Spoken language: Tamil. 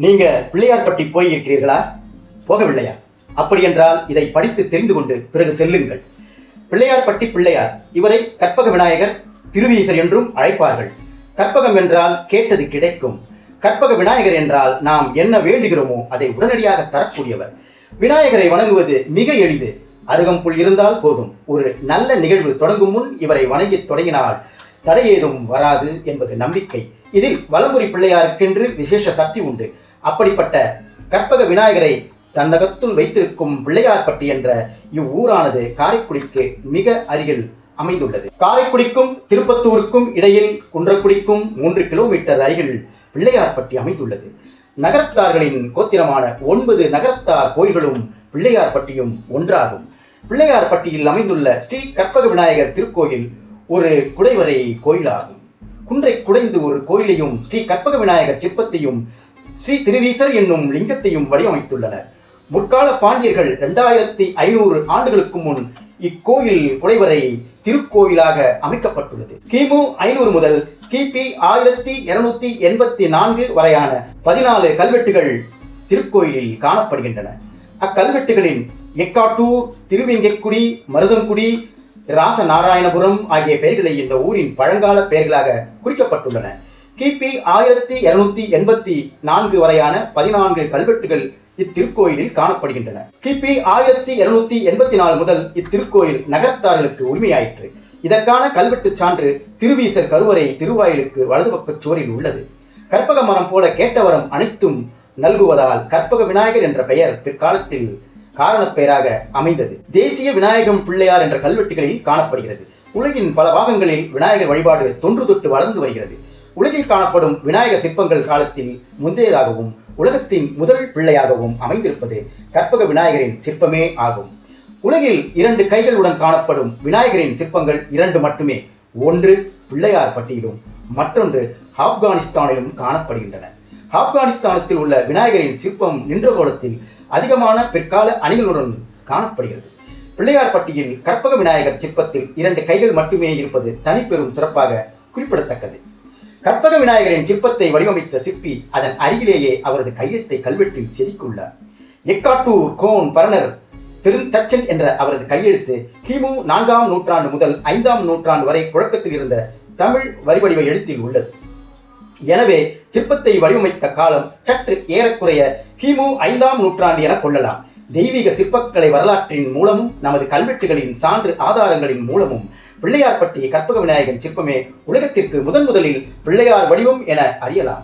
நீங்க பிள்ளையார்பட்டி போய் இருக்கிறீர்களா? போகவில்லையா? அப்படி என்றால் இதை படித்து தெரிந்து கொண்டு பிறகு செல்லுங்கள். பிள்ளையார்பட்டி பிள்ளையார், இவரை கற்பக விநாயகர், திருவீசர் என்றும் அழைப்பார்கள். கற்பகம் என்றால் கேட்டது கிடைக்கும். கற்பக விநாயகர் என்றால் நாம் என்ன வேண்டுகிறோமோ அதை உடனடியாக தரக்கூடியவர். விநாயகரை வணங்குவது மிக எளிது. அருகம்புல் இருந்தால் போதும். ஒரு நல்ல நிகழ்வு தொடங்கும் முன் இவரை வணங்கி தொடங்கினால் தடை ஏதும் வராது என்பது நம்பிக்கை. இதில் வலம்புரி பிள்ளையாருக்கென்று விசேஷ சக்தி உண்டு. அப்படிப்பட்ட கற்பக விநாயகரை தன்னகத்துள் வைத்திருக்கும் பிள்ளையார்பட்டி என்ற இவ்வூரானது காரைக்குடிக்கு மிக அருகில் அமைந்துள்ளது. காரைக்குடிக்கும் திருப்பத்தூருக்கும் இடையில் குன்றக்குடிக்கும் 3 கிலோமீட்டர் அருகில் பிள்ளையார்பட்டி அமைந்துள்ளது. நகரத்தார்களின் கோத்திரமான 9 நகரத்தார் கோயில்களும் பிள்ளையார்பட்டியும் ஒன்றாகும். பிள்ளையார்பட்டியில் அமைந்துள்ள ஸ்ரீ கற்பக விநாயகர் திருக்கோயில் ஒரு குடைவரை கோயிலாகும். குன்றை குடைந்து ஒரு கோயிலையும் ஸ்ரீ கற்பக விநாயகர் சிற்பத்தையும் ஸ்ரீ திருவீசர் என்னும் லிங்கத்தையும் வடிவமைத்துள்ளனர். முற்கால பாண்டியர்கள் 2500 ஆண்டுகளுக்கு முன் இக்கோயில் குடைவரை திருக்கோயிலாக அமைக்கப்பட்டுள்ளது. கிமு 500 முதல் கிபி 1284 வரையான 14 கல்வெட்டுகள் திருக்கோயிலில் காணப்படுகின்றன. அக்கல்வெட்டுகளின் எக்காட்டூர், திருவிங்கைக்குடி, மருதங்குடி, ராசநாராயணபுரம் ஆகிய பெயர்களை இந்த ஊரின் பழங்கால பெயர்களாக குறிக்கப்பட்டுள்ளன. கிபி 1284 வரையான 14 கல்வெட்டுகள் இத்திருக்கோயிலில் காணப்படுகின்றன. கிபி 1284 முதல் இத்திருக்கோயில் நகரத்தார்களுக்கு உரிமையாயிற்று. இதற்கான கல்வெட்டு சான்று திருவீசர் கருவறை திருவாயிலுக்கு வலது பக்க சுவரில் உள்ளது. கற்பக மரம் போல கேட்டவரம் அனைத்தும் நல்குவதால் கற்பக விநாயகர் என்ற பெயர் பிற்காலத்தில் காரணப் பெயராக அமைந்தது. தேசிய விநாயகம் பிள்ளையார் என்ற கல்வெட்டுகளில் காணப்படுகிறது. உலகின் பல பாகங்களில் விநாயகர் வழிபாடு தொன்று தொட்டு வளர்ந்து வருகிறது. உலகில் காணப்படும் விநாயகர் சிற்பங்கள் காலத்தில் முந்தையதாகவும் உலகத்தின் முதல் பிள்ளையாகவும் அமைந்திருப்பது கற்பக விநாயகரின் சிற்பமே ஆகும். உலகில் 2 கைகளுடன் காணப்படும் விநாயகரின் சிற்பங்கள் 2 மட்டுமே. ஒன்று பிள்ளையார்பட்டியிலும் மற்றொன்று ஆப்கானிஸ்தானிலும் காணப்படுகின்றன. ஆப்கானிஸ்தானத்தில் உள்ள விநாயகரின் சிற்பம் நின்ற கோலத்தில் அதிகமான பிற்கால அணிகளுடன் காணப்படுகிறது. பிள்ளையார்பட்டியில் கற்பக விநாயகர் சிற்பத்தில் 2 கைகள் மட்டுமே இருப்பது தனிப்பெரும் சிறப்பாக குறிப்பிடத்தக்கது. கற்பக விநாயகரின் சிற்பத்தை வடிவமைத்த சிற்பி அதன் அருகிலேயே அவரது கையெழுத்தை கல்வெட்டில் செதுக்கியுள்ளார். எக்காட்டூர் கோன் பரணர் பெருந்தச்சன் என்ற அவரது கையெழுத்து கிமு 4ஆம் நூற்றாண்டு முதல் 5ஆம் நூற்றாண்டு வரை புழக்கத்தில் இருந்த தமிழ் வரிவடிவ எழுத்தில் உள்ளது. எனவே சிற்பத்தை வடிவமைத்த காலம் சற்று ஏறக்குறைய கிமு 5ஆம் நூற்றாண்டு என கொள்ளலாம். தெய்வீக சிற்பக்கலை வரலாற்றின் மூலமும் நமது கல்வெட்டுகளின் சான்று ஆதாரங்களின் மூலமும் பிள்ளையார்பட்டி கற்பக விநாயகன் சிற்பமே உலகத்திற்கு முதலில் பிள்ளையார் வடிவம் என அறியலாம்.